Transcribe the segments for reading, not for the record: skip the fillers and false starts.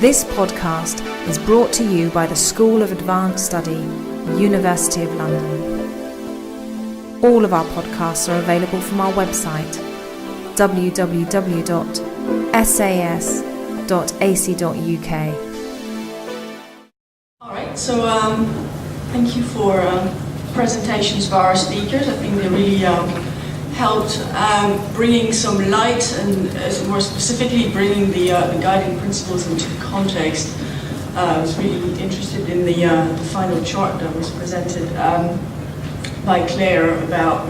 This podcast is brought to you by the School of Advanced Study, University of London. All of our podcasts are available from our website, www.sas.ac.uk. All right, so thank you for presentations of our speakers. I think they really helped bringing some light and more specifically bringing the guiding principles into context. I was really interested in the final chart that was presented by Claire about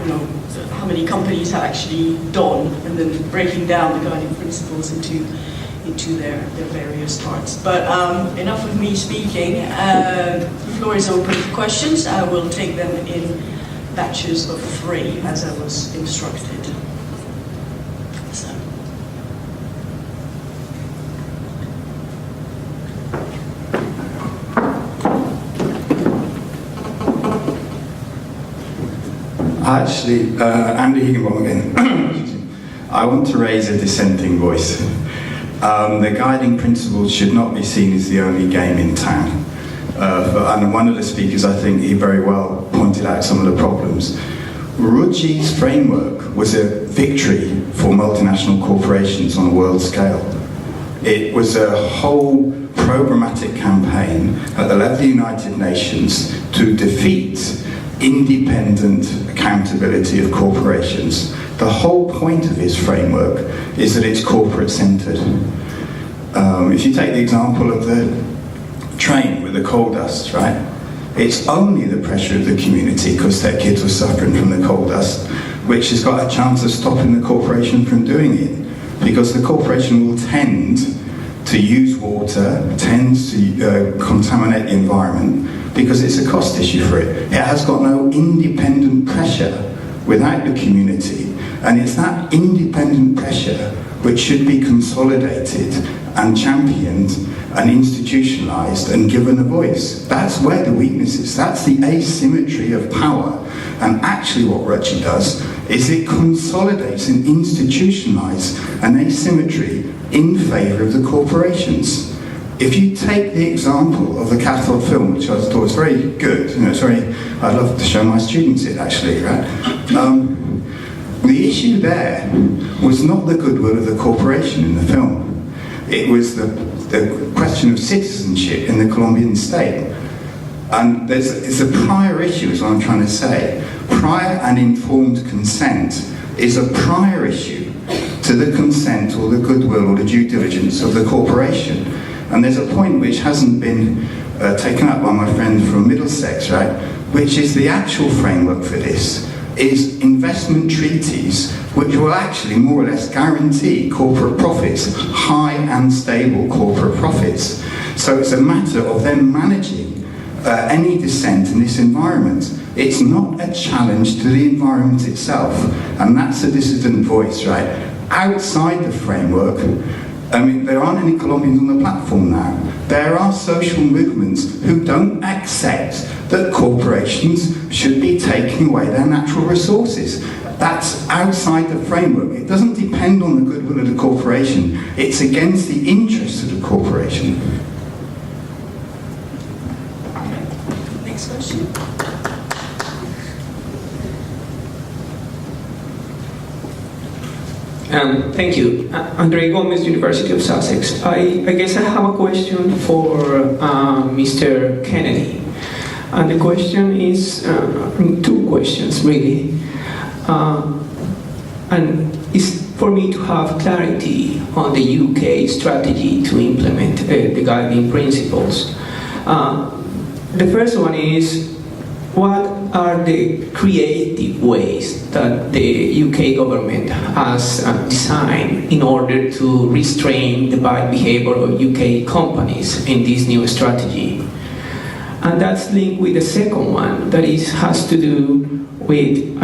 how many companies have actually done, and then breaking down the guiding principles into their various parts. But enough of me speaking. The floor is open for questions. I will take them in batches of 3 as I was instructed. So. Actually, Andy Higginbotham again. I want to raise a dissenting voice. The guiding principles should not be seen as the only game in town. And one of the speakers, I think he very well pointed out some of the problems. Ruji's framework was a victory for multinational corporations on a world scale. It was a whole programmatic campaign at the level of the United Nations to defeat independent accountability of corporations. The whole point of his framework is that it's corporate-centred. If you take the example of the train with the coal dust, right? It's only the pressure of the community, because their kids were suffering from the coal dust, which has got a chance of stopping the corporation from doing it. Because the corporation will tend to use water, tends to contaminate the environment, because it's a cost issue for it. It has got no independent pressure without the community. And it's that independent pressure which should be consolidated and championed and institutionalized and given a voice. That's where the weakness is. That's the asymmetry of power. And actually what Ruchi does is it consolidates and institutionalizes an asymmetry in favor of the corporations. If you take the example of the cathode film, which I thought was very good, I'd love to show my students it actually, right? The issue there was not the goodwill of the corporation in the film. It was the question of citizenship in the Colombian state. And it's a prior issue, is what I'm trying to say. Prior and informed consent is a prior issue to the consent or the goodwill or the due diligence of the corporation. And there's a point which hasn't been taken up by my friend from Middlesex, right? Which is the actual framework for this is investment treaties which will actually more or less guarantee corporate profits, high and stable corporate profits. So it's a matter of them managing any dissent in this environment. It's not a challenge to the environment itself, and that's a dissident voice, right? Outside the framework, there aren't any Colombians on the platform now. There are social movements who don't accept that corporations should be taking away their natural resources. That's outside the framework. It doesn't depend on the goodwill of the corporation. It's against the interests of the corporation. Next question. Thank you. Andre Gomez, University of Sussex. I guess I have a question for Mr. Kennedy. And the question is, 2 questions really. And it's for me to have clarity on the UK strategy to implement the guiding principles. The first one is, what are the creative ways that the UK government has designed in order to restrain the bad behavior of UK companies in this new strategy? And that's linked with the second one, that has to do with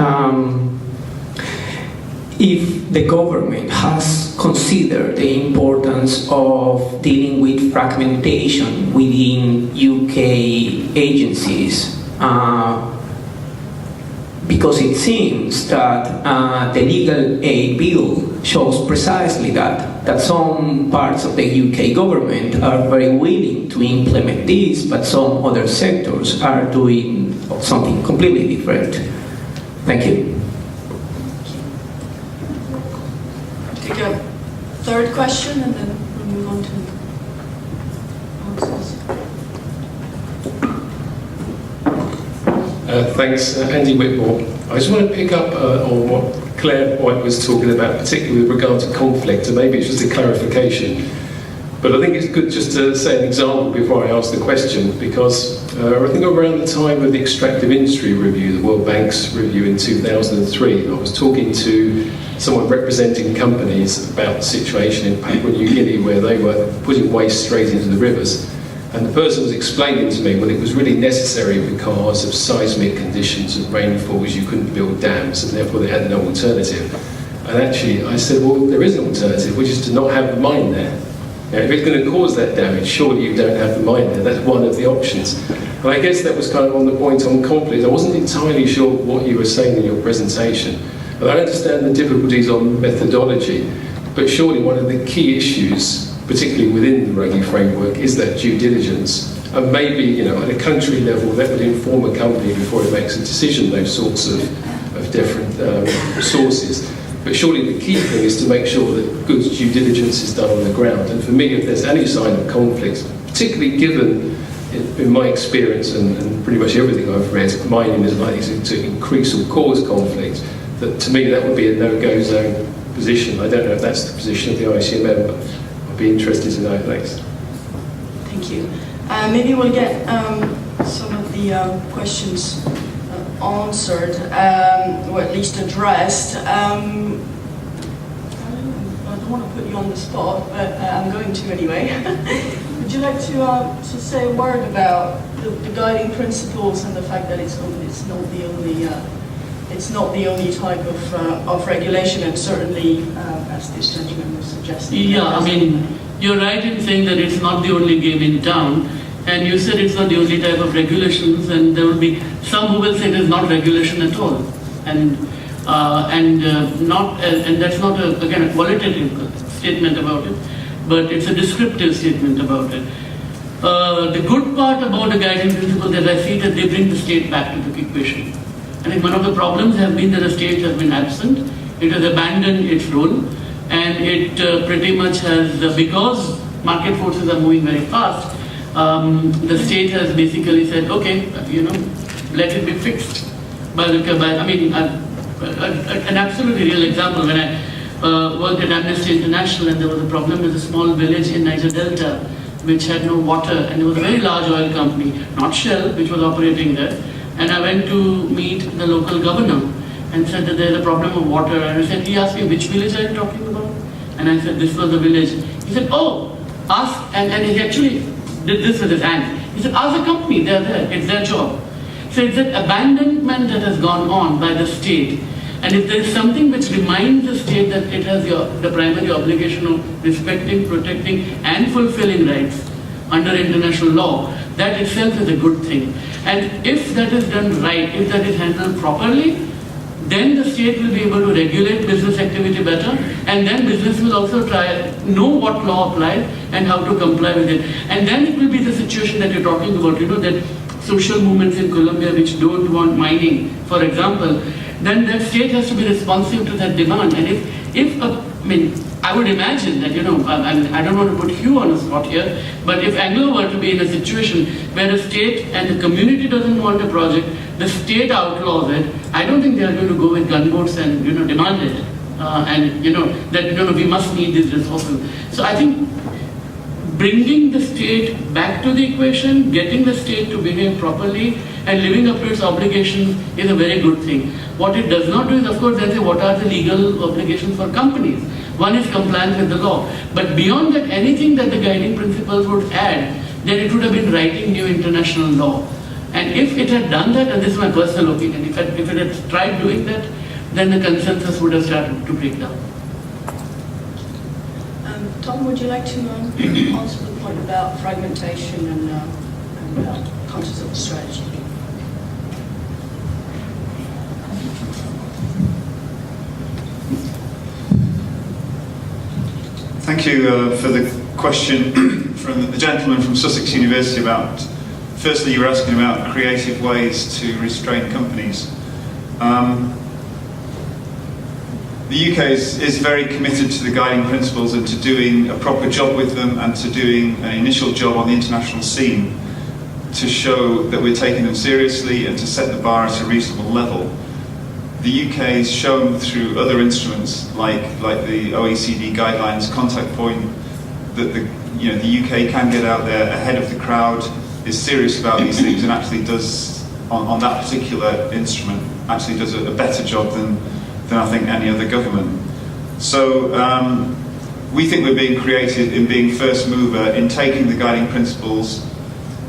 if the government has considered the importance of dealing with fragmentation within UK agencies because it seems that the legal aid bill shows precisely that some parts of the UK government are very willing to implement this, but some other sectors are doing something completely different. Thank you. Take a third question and then we'll move on to answers. Thanks, Andy Whitmore. I just want to pick up on what Claire White was talking about, particularly with regard to conflict, and maybe it's just a clarification. But I think it's good just to say an example before I ask the question, because I think around the time of the Extractive Industry Review, the World Bank's review in 2003, I was talking to someone representing companies about the situation in Papua New Guinea where they were putting waste straight into the rivers. And the person was explaining to me, well, it was really necessary because of seismic conditions and rainfalls, you couldn't build dams, and therefore they had no alternative. And actually, I said, well, there is an alternative, which is to not have the mine there. Now, if it's going to cause that damage, surely you don't have the mine there. That's one of the options. And I guess that was kind of on the point on conflict. I wasn't entirely sure what you were saying in your presentation. But I understand the difficulties on methodology, but surely one of the key issues, particularly within the Ruggie framework, is that due diligence. And maybe, you know, at a country level, that would inform a company before it makes a decision, those sorts of different sources. But surely the key thing is to make sure that good due diligence is done on the ground. And for me, if there's any sign of conflict, particularly given, in my experience and pretty much everything I've read, mining is likely to increase or cause conflict, that to me that would be a no-go zone position. I don't know if that's the position of the ICMM, but I'd be interested to know. Thanks. Thank you. Maybe we'll get some of the questions answered, or at least addressed. I don't want to put you on the spot, but I'm going to anyway. Would you like to say a word about the guiding principles and the fact that it's not the only type of regulation, and certainly, as this gentleman was suggesting. Yeah, I mean, you're right in saying that it's not the only game in town, and you said it's not the only type of regulations, and there will be some who will say it is not regulation at all, and that's not again a qualitative statement about it, but it's a descriptive statement about it. The good part about the guiding principles, as I see that they bring the state back to the equation. I think one of the problems has been that the state has been absent. It has abandoned its role, and it pretty much has, because market forces are moving very fast, the state has basically said, okay, you know, let it be fixed. I mean, an absolutely real example, when I worked at Amnesty International, and there was a problem with a small village in Niger Delta which had no water, and there was a very large oil company, not Shell, which was operating there. And I went to meet the local governor and said that there's a problem of water. And he asked me, which village are you talking about? And I said, this was the village. He said, oh, ask, and he actually did this with his hand. He said, ask the company, they're there, it's their job. So it's that abandonment that has gone on by the state. And if there is something which reminds the state that it has the primary obligation of respecting, protecting, and fulfilling rights under international law, that itself is a good thing. And if that is done right, if that is handled properly, then the state will be able to regulate business activity better, and then business will also know what law applies and how to comply with it. And then it will be the situation that you're talking about, you know, that social movements in Colombia which don't want mining, for example, then that state has to be responsive to that demand. And I would imagine that, you know, I don't want to put Hugh on the spot here, but if Anglo were to be in a situation where the state and the community doesn't want a project, the state outlaws it, I don't think they are going to go with gunboats and, you know, demand it. And, you know, that, you know, we must need these resources. So I think bringing the state back to the equation, getting the state to behave properly and living up to its obligations is a very good thing. What it does not do is, of course, then say what are the legal obligations for companies. One is compliance with the law. But beyond that, anything that the guiding principles would add, then it would have been writing new international law. And if it had done that, and this is my personal opinion, if it had tried doing that, then the consensus would have started to break down. Tom, would you like to answer the point about fragmentation and conscious of the strategy? Thank you for the question from the gentleman from Sussex University about, firstly you were asking about creative ways to restrain companies. The UK is very committed to the guiding principles and to doing a proper job with them and to doing an initial job on the international scene to show that we're taking them seriously and to set the bar at a reasonable level. The UK has shown through other instruments like the OECD guidelines, Contact Point, that the UK can get out there ahead of the crowd, is serious about these things, and actually does on that particular instrument actually does a better job than I think any other government. So we think we're being creative in being first mover in taking the guiding principles.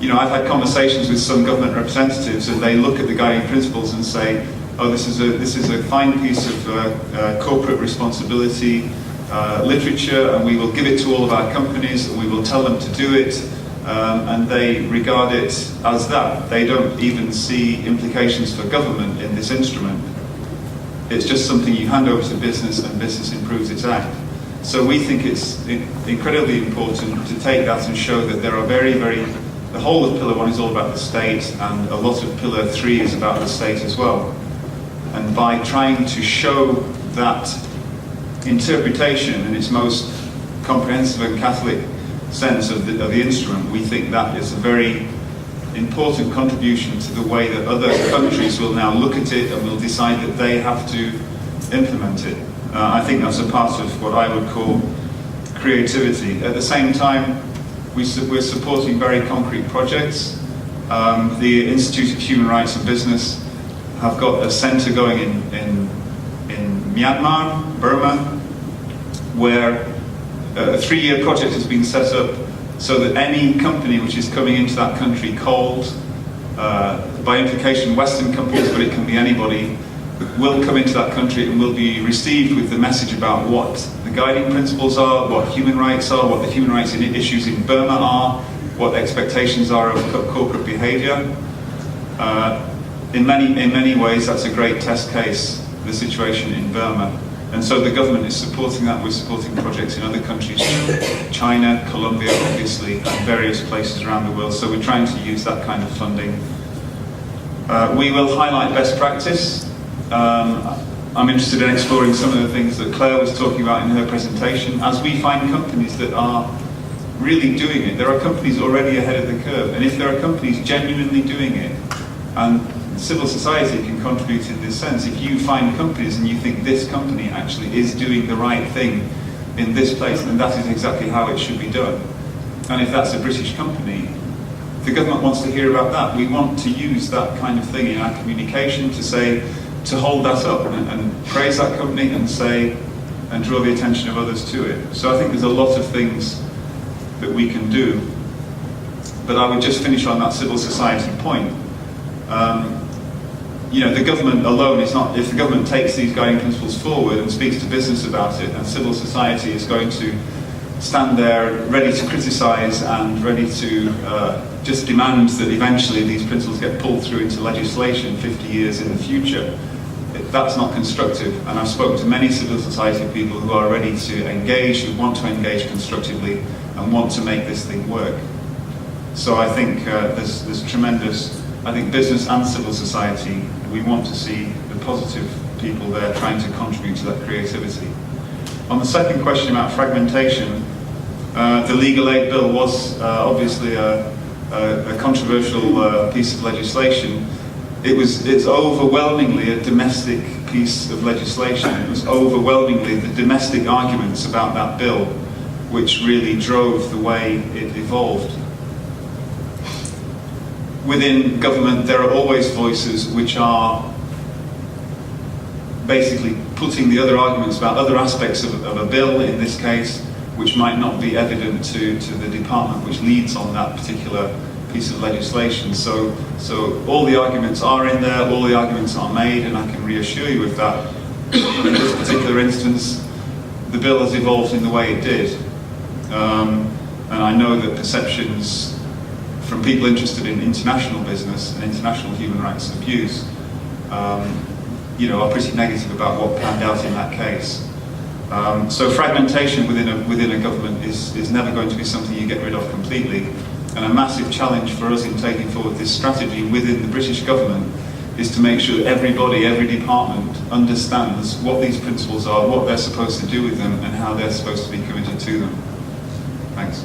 I've had conversations with some government representatives, and they look at the guiding principles and say, oh, this is a fine piece of corporate responsibility literature, and we will give it to all of our companies, and we will tell them to do it, and they regard it as that. They don't even see implications for government in this instrument. It's just something you hand over to business, and business improves its act. So we think it's incredibly important to take that and show that there are the whole of Pillar 1 is all about the state, and a lot of Pillar 3 is about the state as well. And by trying to show that interpretation in its most comprehensive and Catholic sense of the instrument, we think that is a very important contribution to the way that other countries will now look at it and will decide that they have to implement it. I think that's a part of what I would call creativity. At the same time, we're supporting very concrete projects. The Institute of Human Rights and Business have got a centre going in Myanmar, Burma, where a 3-year project has been set up so that any company which is coming into that country cold, by implication Western companies, but it can be anybody, will come into that country and will be received with the message about what the guiding principles are, what human rights are, what the human rights issues in Burma are, what expectations are of corporate behaviour. In many ways, that's a great test case, the situation in Burma. And so the government is supporting that. We're supporting projects in other countries, China, Colombia, obviously, and various places around the world. So we're trying to use that kind of funding. We will highlight best practice. I'm interested in exploring some of the things that Claire was talking about in her presentation. As we find companies that are really doing it, there are companies already ahead of the curve. And if there are companies genuinely doing it, and civil society can contribute in this sense. If you find companies and you think this company actually is doing the right thing in this place, then that is exactly how it should be done. And if that's a British company, the government wants to hear about that. We want to use that kind of thing in our communication to hold that up and praise that company and draw the attention of others to it. So I think there's a lot of things that we can do. But I would just finish on that civil society point. The government alone is not, if the government takes these guiding principles forward and speaks to business about it, and civil society is going to stand there ready to criticise and ready to just demand that eventually these principles get pulled through into legislation 50 years in the future, that's not constructive. And I've spoken to many civil society people who are ready to engage, who want to engage constructively and want to make this thing work. So I think there's tremendous, I think business and civil society, we want to see the positive people there trying to contribute to that creativity. On the second question about fragmentation, the legal aid bill was obviously a controversial piece of legislation. It's overwhelmingly a domestic piece of legislation. It was overwhelmingly the domestic arguments about that bill which really drove the way it evolved. Within government, there are always voices which are basically putting the other arguments about other aspects of a bill, in this case, which might not be evident to the department which leads on that particular piece of legislation. So all the arguments are in there, all the arguments are made, and I can reassure you of that. In this particular instance, the bill has evolved in the way it did. And I know that perceptions from people interested in international business and international human rights abuse are pretty negative about what panned out in that case. So fragmentation within a government is never going to be something you get rid of completely. And a massive challenge for us in taking forward this strategy within the British government is to make sure that everybody, every department understands what these principles are, what they're supposed to do with them, and how they're supposed to be committed to them. Thanks.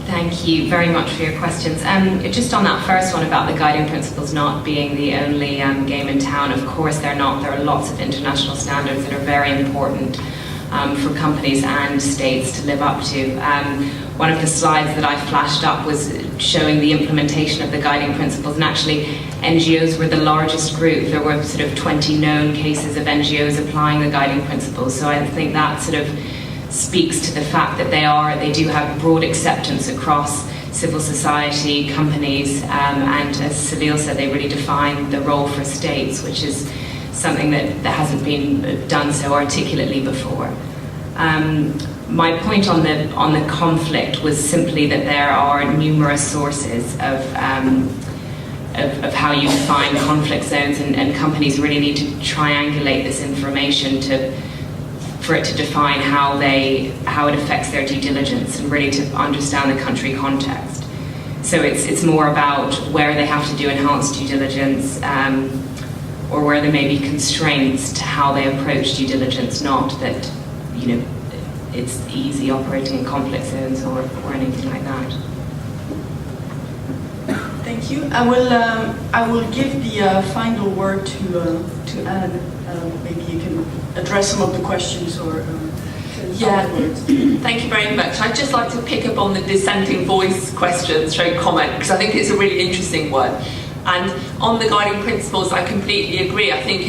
Thank you very much for your questions. Just on that first one about the guiding principles not being the only game in town, of course they're not. There are lots of international standards that are very important for companies and states to live up to. One of the slides that I flashed up was showing the implementation of the guiding principles, and actually NGOs were the largest group. There were sort of 20 known cases of NGOs applying the guiding principles, so I think that sort of speaks to the fact that they do have broad acceptance across civil society, companies, and as Seville said, they really define the role for states, which is something that hasn't been done so articulately before. My point on the conflict was simply that there are numerous sources of how you define conflict zones, and companies really need to triangulate this information for it to define how it affects their due diligence and really to understand the country context. So it's more about where they have to do enhanced due diligence, or where there may be constraints to how they approach due diligence, not that it's easy operating in conflict zones or anything like that. Thank you. I will give the final word to Anne. Maybe you can address some of the questions or yeah. Thank you very much. I'd just like to pick up on the dissenting voice question, comment, because I think it's a really interesting one. And on the guiding principles, I completely agree. I think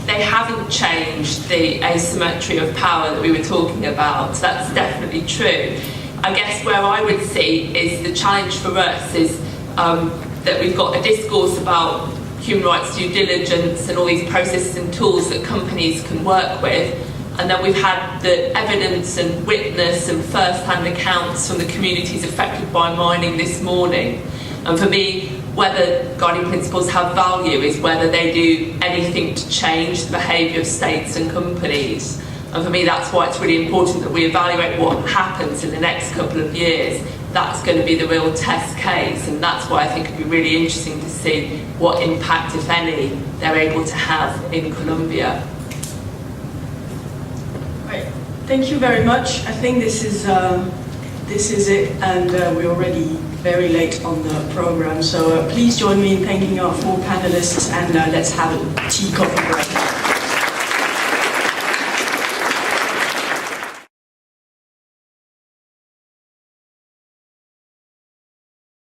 they haven't changed the asymmetry of power that we were talking about. So that's definitely true. I guess where I would see is the challenge for us is that we've got a discourse about human rights due diligence and all these processes and tools that companies can work with, and then we've had the evidence and witness and first-hand accounts from the communities affected by mining this morning. And for me, whether guiding principles have value is whether they do anything to change the behaviour of states and companies. And for me, that's why it's really important that we evaluate what happens in the next couple of years. That's going to be the real test case, and that's why I think it'd be really interesting to see what impact, if any, they're able to have in Colombia. Right. Thank you very much. I think this is it, and we're already very late on the program. So please join me in thanking our four panelists, and let's have a tea coffee break.